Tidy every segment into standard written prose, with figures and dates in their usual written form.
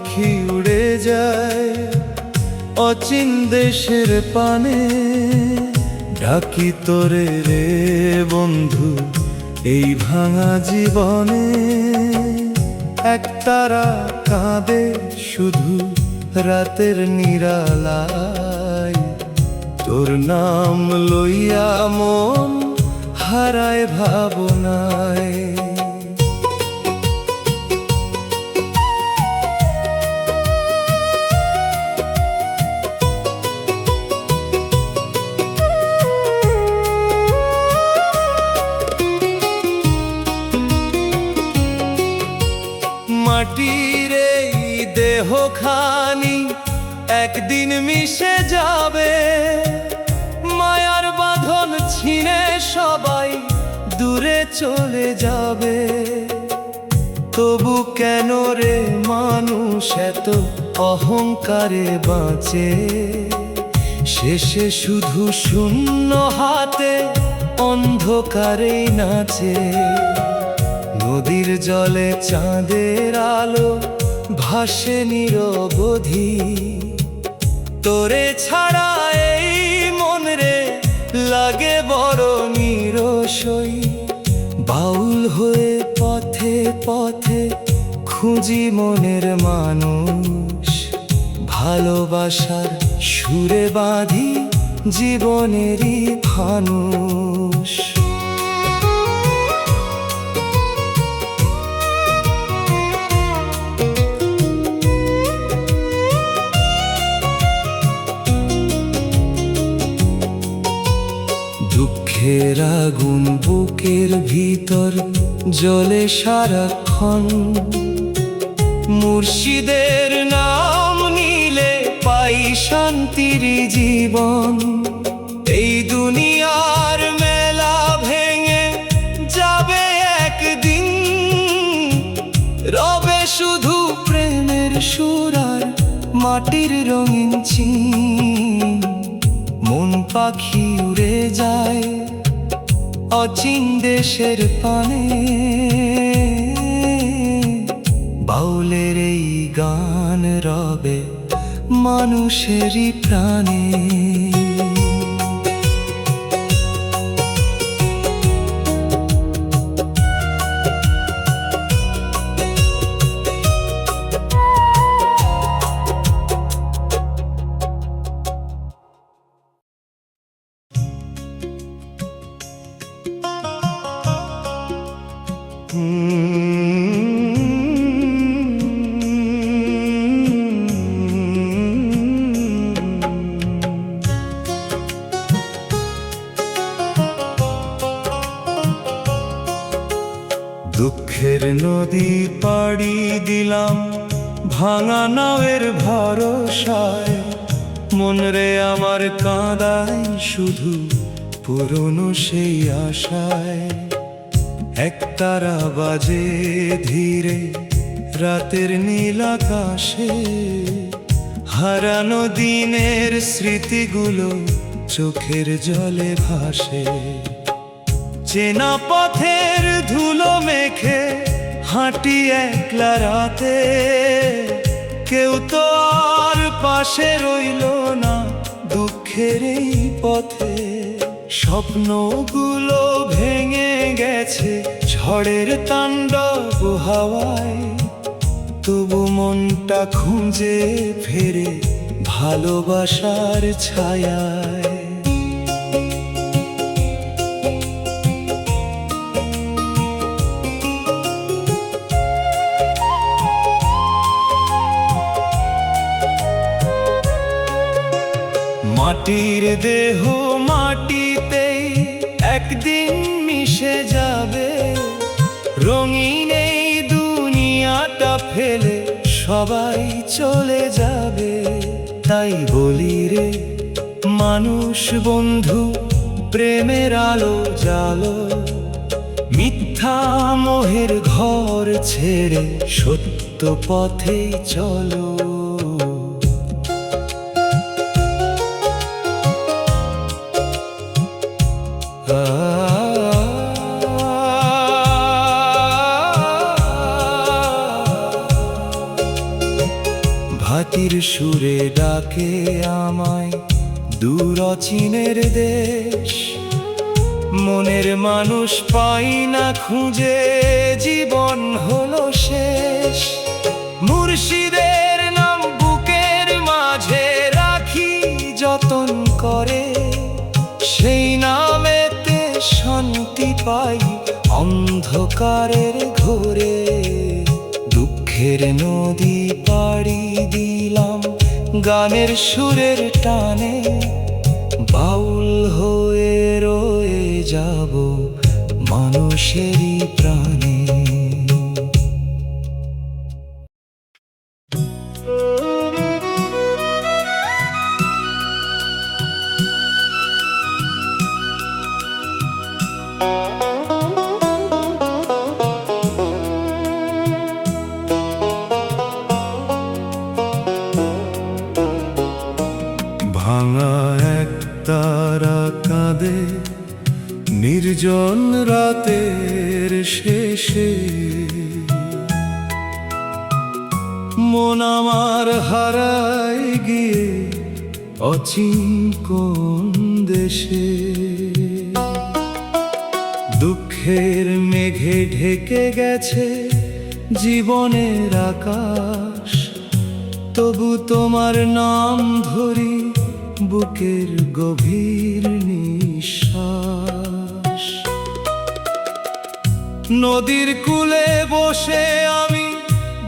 পাখি উড়ে যায় অচিন দেশের পানে। ডাকি তোরে রে বন্ধু এই ভাঙা জীবনে। একতারা কাঁদে শুধু রাতের নিরালায়, তোর নাম লইয়া মন হারায় ভাবনায়। মাটির এই দেহখানি একদিন মিশে যাবে, মায়ার বাঁধন ছিঁড়ে সবাই দূরে চলে যাবে। তবু কেন রে মানুষ এত অহংকারে বাঁচে, শেষে শুধু শূন্য হাতে অন্ধকারেই নাচে। নদীর জলে চাঁদের আলো ভাসে নিরবধি, তোরে ছাড়া এই মন রে লাগে বড় নিরসই। বাউল হয়ে পথে পথে খুঁজি মনের মানুষ, ভালোবাসার সুরে বাঁধি জীবনেরই ফানুষ। দুঃখের আগুন বুকের ভিতর জ্বলে সারাক্ষণ, মুর্শিদের নাম নিলে পাই শান্তির জীবন। এই দুনিয়ার মেলা ভেঙে যাবে একদিন, রবে শুধু প্রেমের সুর আর মাটির রঙিন চিন। মন পাখি উড়ে যায় অচিন দেশের পানে, বাউলের এই গান রবে মানুষেরই প্রাণে। দুঃখের নদী পাড়ি দিলাম ভাঙা নাওয়ের ভরসায়, মন রে আমার কাঁদায় শুধু পুরনো সেই আশায়। একতারা বাজে ধীরে রাতের নীল আকাশে, হারানো দিনের স্মৃতিগুলো চোখের জলে ভাসে। চেনা পথের ধুলো মেখে হাঁটি একলা রাতে, কেউ তো আর পাশে রইল না দুঃখের এই পথে। স্বপ্নগুলো ভেঙে গেছে ঝড়ের তাণ্ডব হাওয়ায়, তবু মনটা খুঁজে ফেরে ভালোবাসার ছায়ায়। মাটির দেহ মাটিতেই একদিন মিশে যাবে, রঙিন এই দুনিয়াটা ফেলে সবাই চলে যাবে। তাই বলি রে মানুষ বন্ধু, প্রেমের আলো জ্বালো, মিথ্যা মোহের ঘর ছেড়ে সত্য পথে চলো। ভাটির সুরে ডাকে আমায় দূর অচিনের দেশ। মনের মানুষ পাই না খুঁজে, জীবন হলো শেষ। মুর্শিদের নাম বুকের মাঝে রাখি যতন করে, সেই নামেতে শান্তি পাই অন্ধকারের ঘোরে। দুঃখের নদী পাড়ি দিলাম গানের সুরের টানে, বাউল হয়ে রয়ে যাব মানুষেরই প্রাণে। ভাঙা এক তারা কাঁদে নির্জন রাতের শেষে, মন আমার হারায় গিয়ে অচিন কোন দেশে। দুঃখের মেঘে ঢেকে গেছে জীবনের আকাশ, তবু তোমার নাম ধরি বুকের গভীর নিঃশ্বাস। নদীর কূলে বসে আমি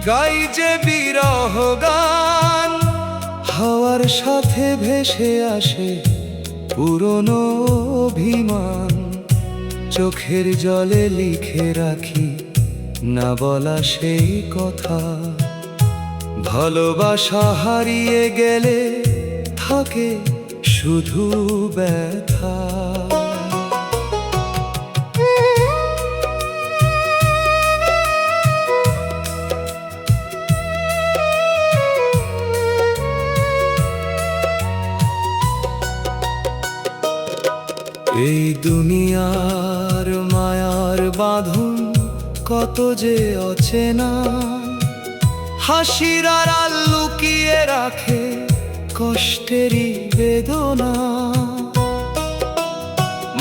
গাই যে বিরহ গান, হাওয়ার সাথে ভেসে আসে পুরনো অভিমান। চোখের জলে লিখে রাখি না বলা সেই কথা, ভালোবাসা হারিয়ে গেলে থাকে শুধু ব্যথা। এই দুনিয়ার মায়ার বাঁধন কত যে অচেনা, হাসির আড়াল লুকিয়ে রাখে কষ্টেরই বেদনা।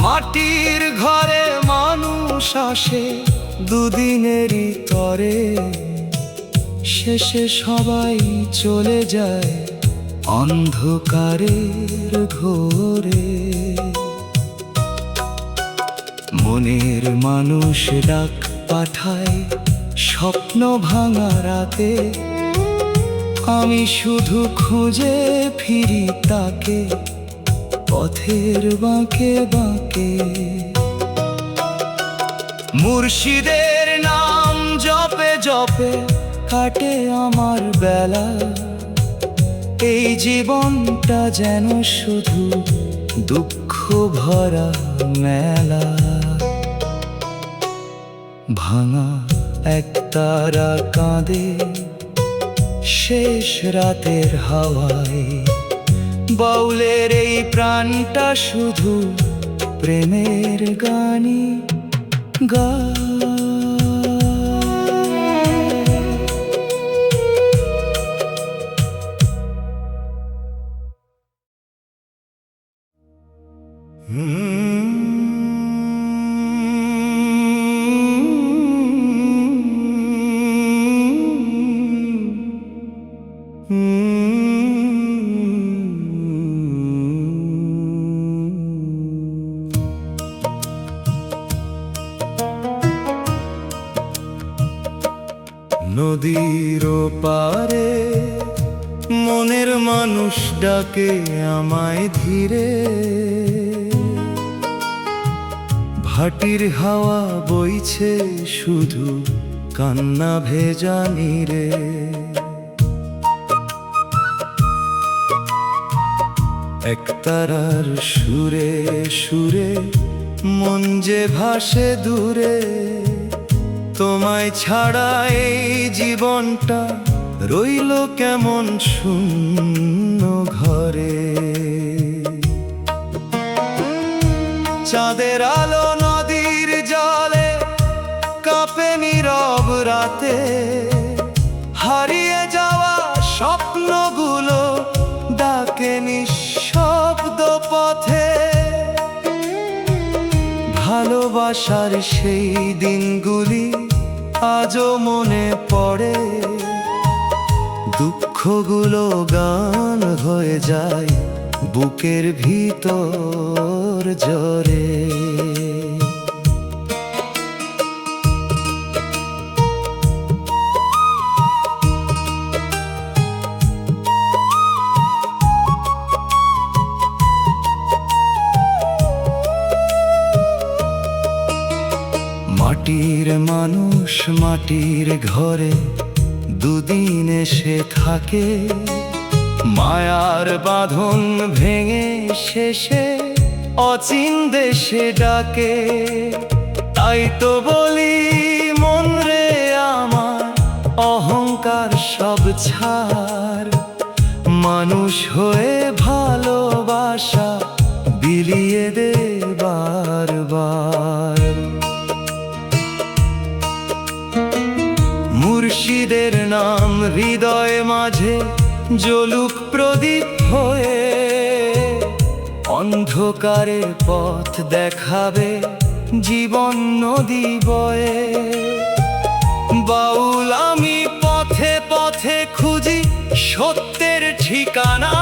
মাটির ঘরে মানুষ আসে দুদিনেরই তরে, শেষে সবাই চলে যায় অন্ধকারের ঘোরে। মনের মানুষ ডাক পাঠায় স্বপ্ন ভাঙা রাতে, আমি শুধু খুঁজে ফিরি তাকে পথের বাঁকে বাঁকে। মুর্শিদের নাম জপে জপে কাটে আমার বেলা, এই জীবনটা যেন শুধু দুঃখ ভরা মেলা। ভাঙা এক তারা কাঁদে শেষ রাতের হাওয়ায়, বাউলের এই প্রাণটা শুধু প্রেমের গানই গায়। নদীর পারে মনের মানুষ ডাকে আমায় ধীরে, ভাটির হাওয়া বইছে শুধু কান্না ভেজা নীরে। একতারার সুরে সুরে মন যে ভাসে দূরে, তোমায় ছাড়া এই জীবনটা রইল কেমন শূন্য ঘরে। চাঁদের আলো নদীর জলে কাঁপে নীরব রাতে, হারিয়ে যাওয়া স্বপ্ন ভালোবাসার সেই দিনগুলি আজও মনে পড়ে, দুঃখগুলো গান হয়ে যায় বুকের ভিতর জরে। মাটির মানুষ মাটির ঘরে দুদিন এসে থাকে, মায়ার বাঁধন ভেঙে শেষে অচিন দেশে ডাকে। তাই তো বলি মন রে আমার, অহংকার সব ছাড়, মানুষ হয়ে ভালোবাসা বিলিয়ে দে বারবার। মুর্শিদের নাম হৃদয় মাঝে জ্বলুক প্রদীপ হয়ে, অন্ধকারে পথ দেখাবে জীবন নদী বয়ে। বাউল আমি পথে পথে খুঁজি সত্যের ঠিকানা,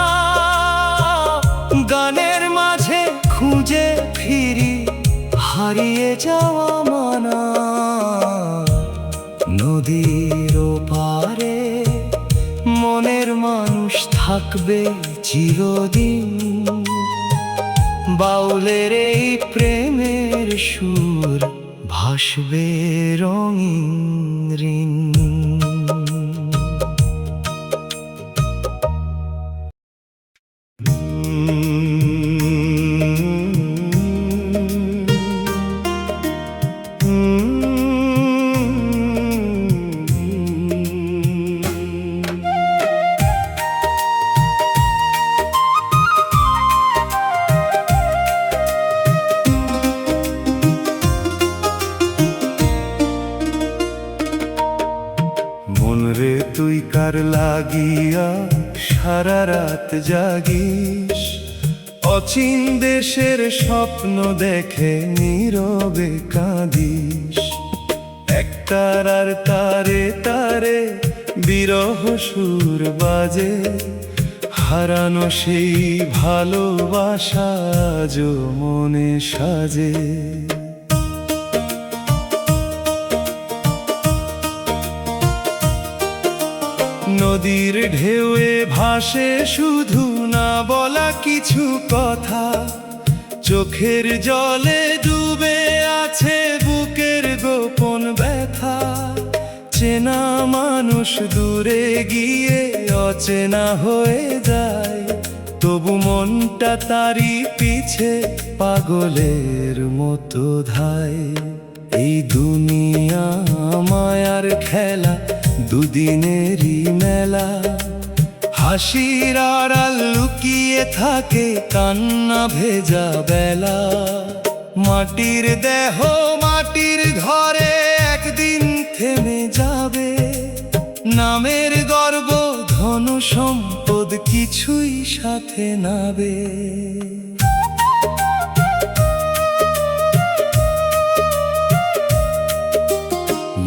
গানের মাঝে খুঁজে ফিরি হারিয়ে যাওয়া মানা। নদীর ওপারে মনের মানুষ থাকবে চিরদিন, বাউলের এই প্রেমের সুর ভাসবে রঙিন ঋণ। মনরে তুই কার লাগিয়া সারা রাত জাগিস, অচিন দেশের স্বপ্ন দেখে নীরবে কাঁদিস। একতারার তারে তারে বিরহ সুর বাজে, হারানো সেই ভালোবাসা আজও মনে সাজে। নদীর ঢেউয়ে ভাসে শুধু না বলা কিছু কথা, চোখের জলে ডুবে আছে বুকের গোপন ব্যথা। চেনা মানুষ দূরে গিয়ে অচেনা হয়ে যায়, তবু মনটা তারই পিছে পাগলের মতো ধায়। এই দুনিয়া মায়ার খেলা, দুদিনেরই মেলা, হাসির আড়াল লুকিয়ে থাকে কান্না ভেজা বেলা। মাটির দেহ মাটির ঘরে একদিন থেমে যাবে, নামের গর্ব ধন সম্পদ কিছুই সাথে নাবে।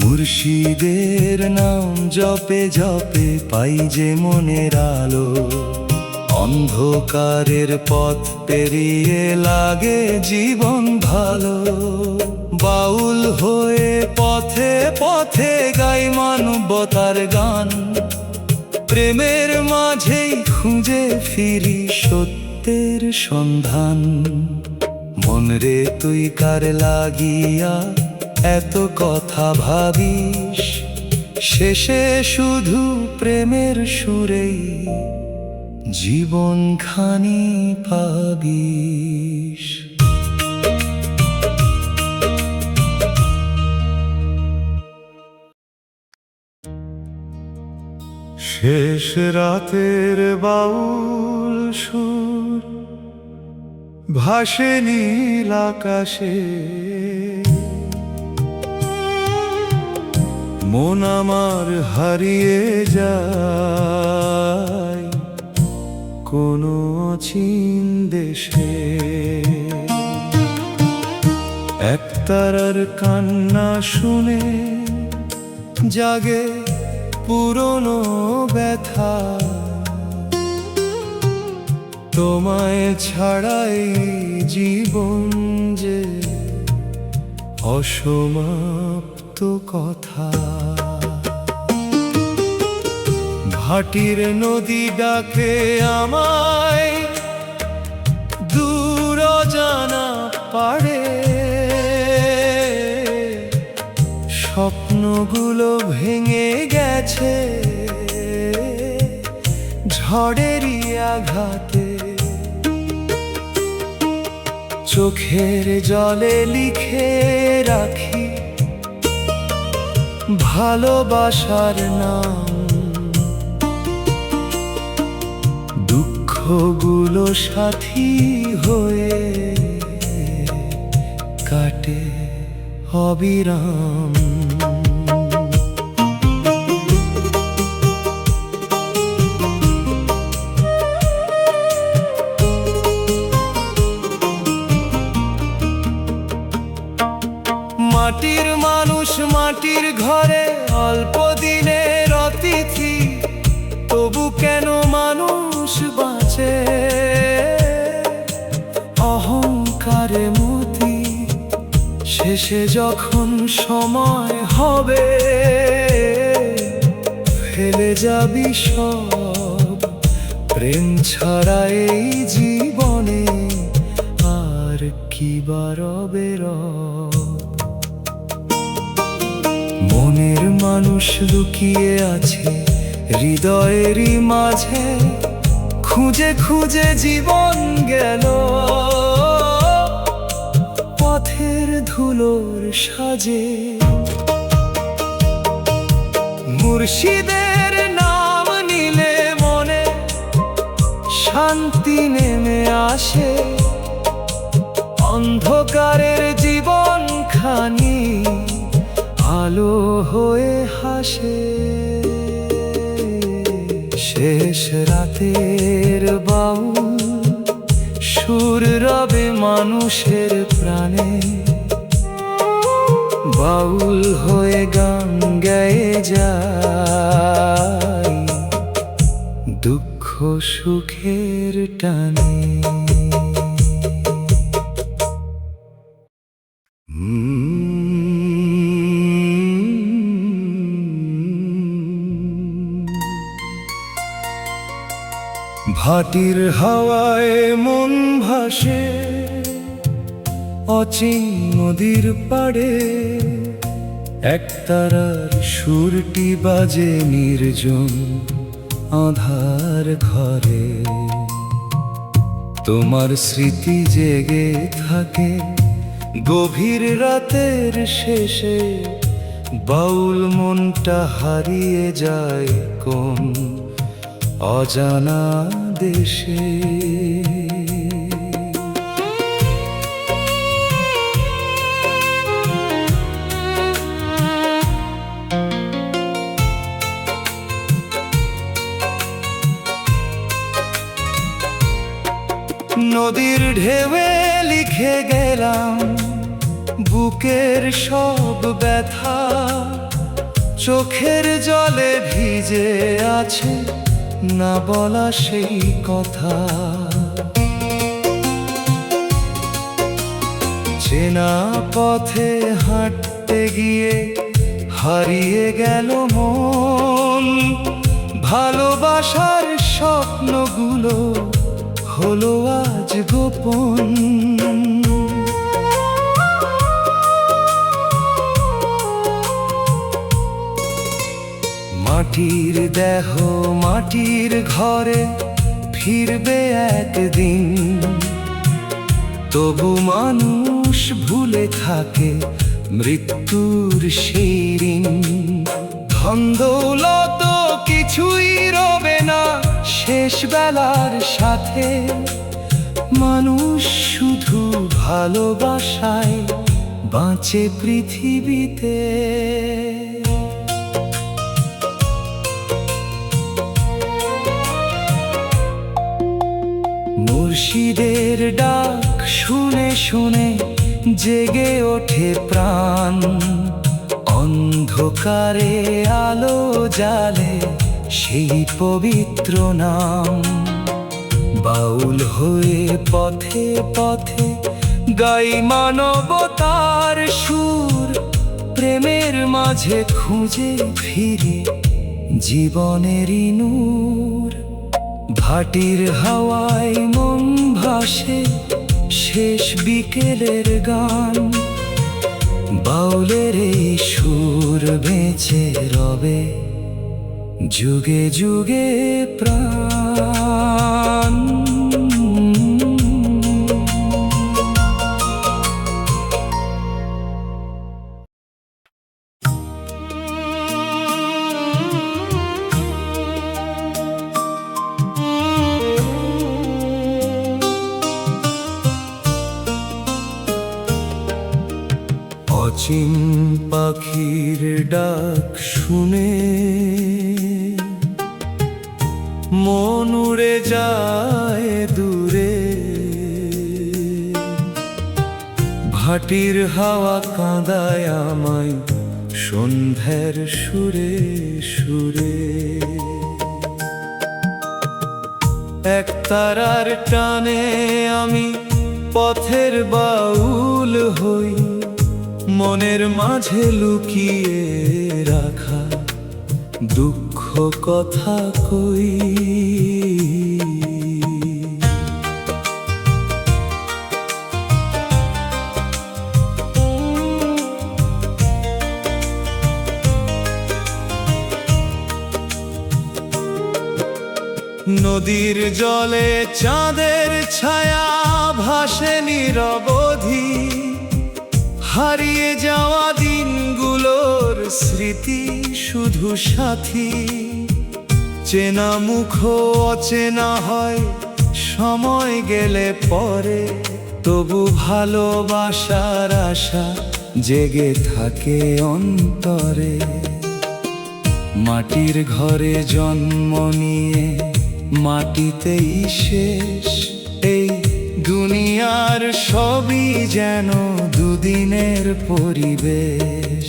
মুর্শিদের নাম জপে জপে পাই যে মনের আলো, অন্ধকারের পথ পেরিয়ে লাগে জীবন ভালো। বাউল হয়ে পথে পথে গাই মানবতার গান, প্রেমের মাঝেই খুঁজে ফিরি সত্যের সন্ধান। মনরে তুই কার লাগিয়া এত কথা ভাবিস, শেষে শুধু প্রেমের সুরেই জীবন খানি পাবিস। শেষ রাতের বাউল সুর ভাসে নীল আকাশে, মন আমার হারিয়ে যায় কোনো অচিন দেশে। এক একতারার কান্না শুনে জাগে পুরনো ব্যথা, তোমায় ছাড়াই জীবন যে অসমাপ্ত কথা। ভাটির নদী ডাকে আমায় দূর অজানা পাড়ে, স্বপ্নগুলো ভেঙে গেছে ঝড়েরই আঘাতে। চোখের জলে লিখে রাখি ভালোবাসার নাম, দুঃখগুলো সাথী হয়ে কাটে অবিরাম। মাটির মানুষ মাটির ঘরে অল্প দিনের অতিথি, তবু কেন মানুষ বাঁচে অহংকারে মতি। শেষে যখন সময় হবে ফেলে যাবি সব, প্রেম ছাড়া এই জীবনে আর কি বা রবে রব। মনের মানুষ লুকিয়ে আছে হৃদয়েরই মাঝে, খুঁজে খুঁজে জীবন গেল পথের ধুলোর সাজে। মুর্শিদের নাম নিলে মনে শান্তি নেমে আসে, অন্ধকারের জীবন খানি আলো হয়ে হাসে। শেষ রাতের বাউল সুর রবে মানুষের প্রাণে, বাউল হয়ে গান গেয়ে যায় দুঃখ সুখের টানে। ভাটির হাওয়ায় মন ভাসে অচিন নদীর পাড়ে, একতারার সুরটি বাজে নির্জন আঁধার ঘরে। তোমার স্মৃতি জেগে থাকে গভীর রাতের শেষে, বাউল মনটা হারিয়ে যায় কোন অজানা দেশে। নদীর ঢেউয়ে লিখে গেলাম বুকের সব ব্যথা, চোখের জলে ভিজে আছে না বলা সেই কথা। চেনা পথে হাঁটতে গিয়ে হারিয়ে গেল মন, ভালোবাসার স্বপ্নগুলো হলো আজ গোপন। মাটির দেহ মাটির ঘরে ফিরবে একদিন, তবু মানুষ ভুলে থাকে মৃত্যুর সেই ঋণ। ধন দৌলত কিছুই রবে না শেষ বেলার সাথে, মানুষ শুধু ভালোবাসায় বাঁচে পৃথিবীতে। মুর্শিদের ডাক শুনে শুনে জেগে ওঠে প্রাণ, অন্ধকারে আলো জালে সেই পবিত্র নাম। বাউল হয়ে পথে পথে গাই মানবতার সুর, প্রেমের মাঝে খুঁজে ফিরে জীবনেরই নূর। ভাটির হাওয়ায় মন ভাসে শেষ বিকেলের গান, বাউলের এই সুর বেঁচে রবে যুগে যুগে প্রাণ। অচিন পাখির ডাক শুনে মন উড়ে যায় দূরে, ভাটির হাওয়া কাঁদায় আমায় সন্ধ্যার সুরে সুরে। এক তারার টানে আমি পথের বাউল হই, মনের মাঝে লুকিয়ে রাখা দুঃখ কথা কই। নদীর জলে চাঁদের ছায়া ভাসে নিরবধি, হারিয়ে যাওয়া দিনগুলোর স্মৃতি শুধু সাথী। চেনা মুখ অচেনা হয় সময় গেলে পরে, তবু ভালোবাসার আশা জেগে থাকে অন্তরে। মাটির ঘরে জন্ম নিয়ে মাটিতেই শেষ, এই দুনিয়ার সবই যেন দুদিনের পরিবেশ।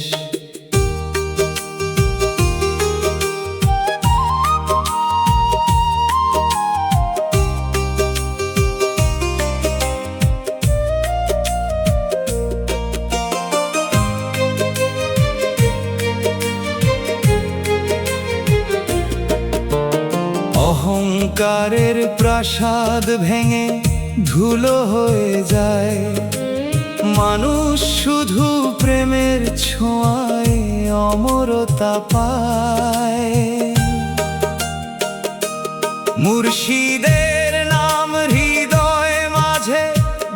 অহংকারের প্রাসাদ ভেঙে ধুলো হয়ে যায়, মানুষ শুধু প্রেমের ছোঁয়ায় অমরতা পায়। মুর্শিদের নাম হৃদয় মাঝে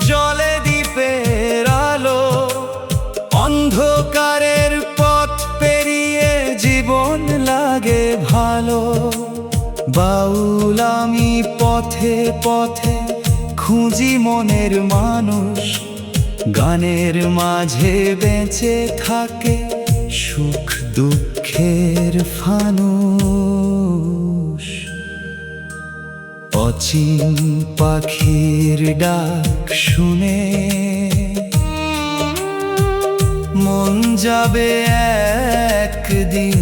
জলে দ্বীপের আলো, অন্ধকারের পথ পেরিয়ে জীবন লাগে ভালো। বাউল আমি পথে পথে খুঁজি মনের মানুষ, গানের মাঝে বেঁচে থাকে সুখ দুঃখের ফানুষ। অচিন পাখির ডাক শুনে মন যাবে একদিন,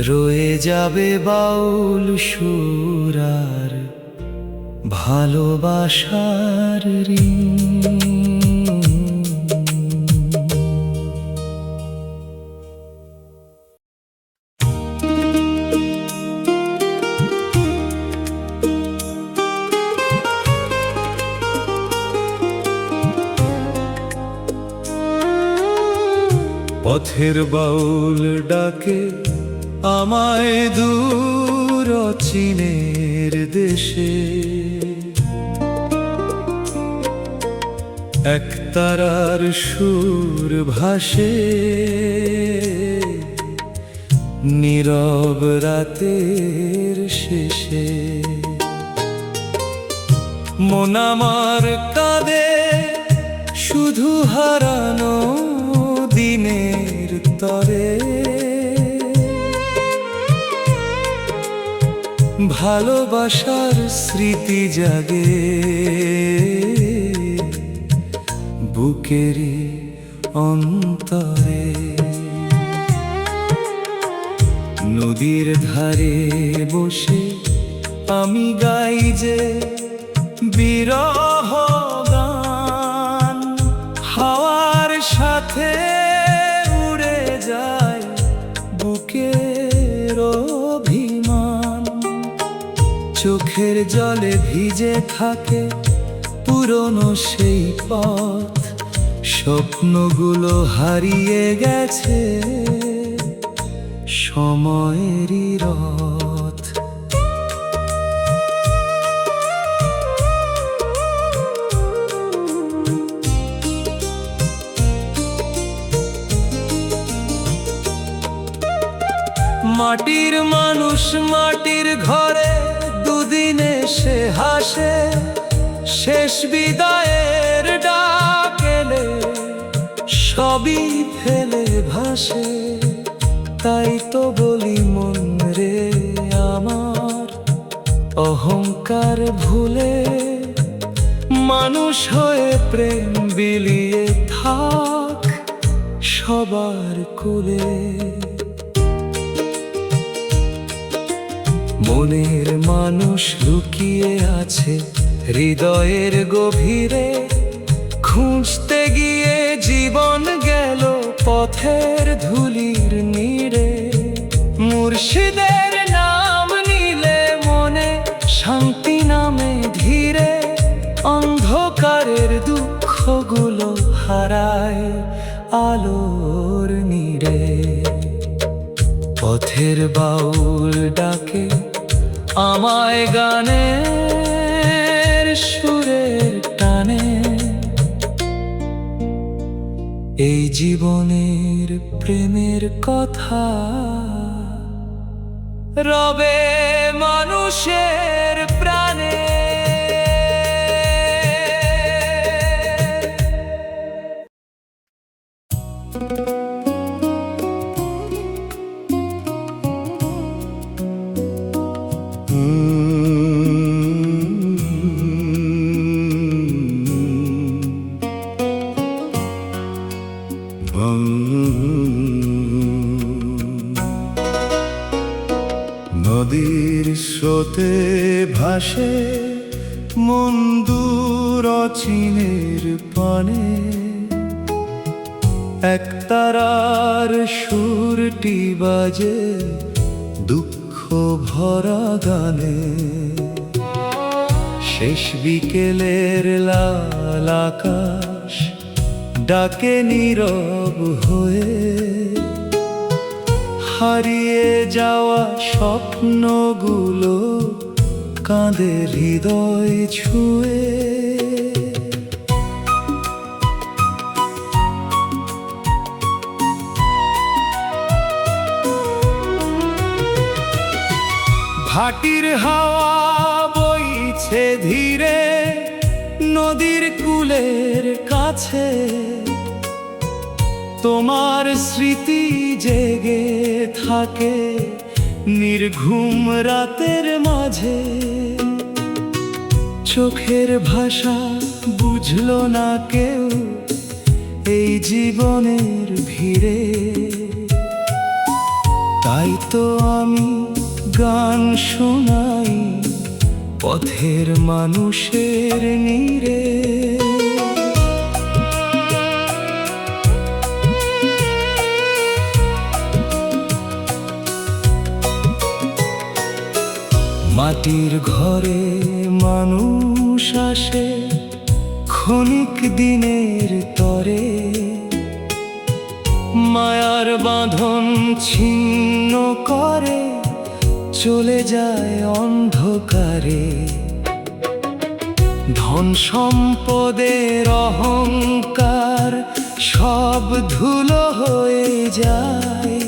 রয়ে যাবে বাউল সুর আর ভালোবাসার ঋণ। পথের বাউল ডাকে আমায় দূর অচিনের দেশে, এক তারার সুর ভাসে নীরব রাতের শেষে। মন আমার কাঁদে শুধু হারানো দিনের তরে, ভালোবাসার স্মৃতি জাগে বুকেরই অন্তরে। নদীর ধারে বসে আমি গাই যে বিরহ গান, হাওয়ার সাথে উড়ে যায় বুকের অভিমান। চোখের জলে ভিজে থাকে পুরনো সেই পথ, স্বপ্নগুলো হারিয়ে গেছে সময়েরই রথ। মাটির মানুষ মাটির ঘরে দুদিন এসে হাসে, শেষ বিদায়ের ডাক এলে সবই ফেলে ভাসে। তাই তো বলি মন রে আমার, অহংকার ভুলে মানুষ হয়ে প্রেম বিলিয়ে থাক সবার কোলে। মনের মানুষ লুকিয়ে আছে হৃদয়ের গভীরে, খুঁজতে গিয়ে জীবন গেল পথের ধুলির নীড়ে। মুর্শিদের নাম নিলে মনে শান্তি নামে ধীরে, অন্ধকারের দুঃখগুলো হারায় আলোর নীড়ে। পথের বাউল ডাকে আমায় গানের সুরের টানে, এই জীবনের প্রেমের কথা রবে মানুষের প্রাণে। নদীর স্রোতে ভাসে মন দূর অচিনের পানে, একতারার সুরটি বাজে দুঃখ ভরা গানে। শেষ বিকেলের লাল আকাশ ডাকে নীরব হয়ে, হারিয়ে যাওয়া স্বপ্নগুলো কাঁদে হৃদয় ছুঁয়ে। ভাটির হাওয়া বইছে ধীরে নদীর কূলের কাছে, তোমার স্মৃতি জেগে থাকে নির্ঘুম রাতের মাঝে। চোখের ভাষা বুঝলো না কেউ এই জীবনের ভিড়ে, তাই তো আমি গান শোনাই পথের মানুষের নীড়ে। মাটির ঘরে মানুষ আসে ক্ষণিক দিনের তরে, মায়ার বাঁধন ছিন্ন করে চলে যায় অন্ধকারে। ধন সম্পদের অহংকার সব ধুলো হয়ে যায়,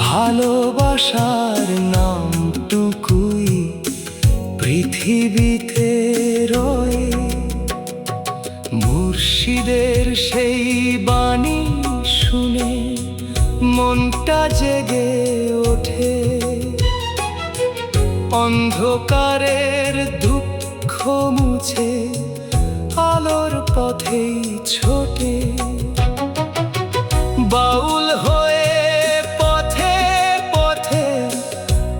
ভালোবাসার নামটুকুই পৃথিবীতে রয়ে। মুর্শিদের সেই বাণী শুনে মনটা জেগে ওঠে, অন্ধকারের দুঃখ মুছে আলোর পথেই ছোটে। বাউল হয়ে পথে পথে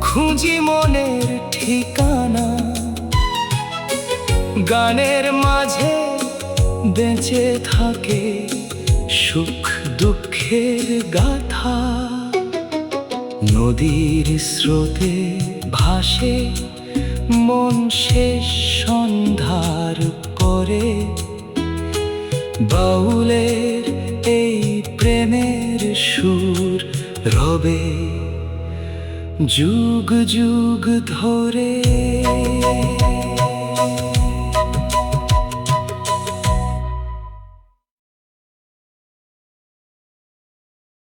খুঁজি মনের ঠিকানা, গানের মাঝে বেঁচে থাকে সুখ দুঃখের গাথা। নদীর স্রোতে ভাসে মন শেষ সন্ধ্যার পরে, বাউলের এই প্রেমের সুর রবে যুগ যুগ ধরে।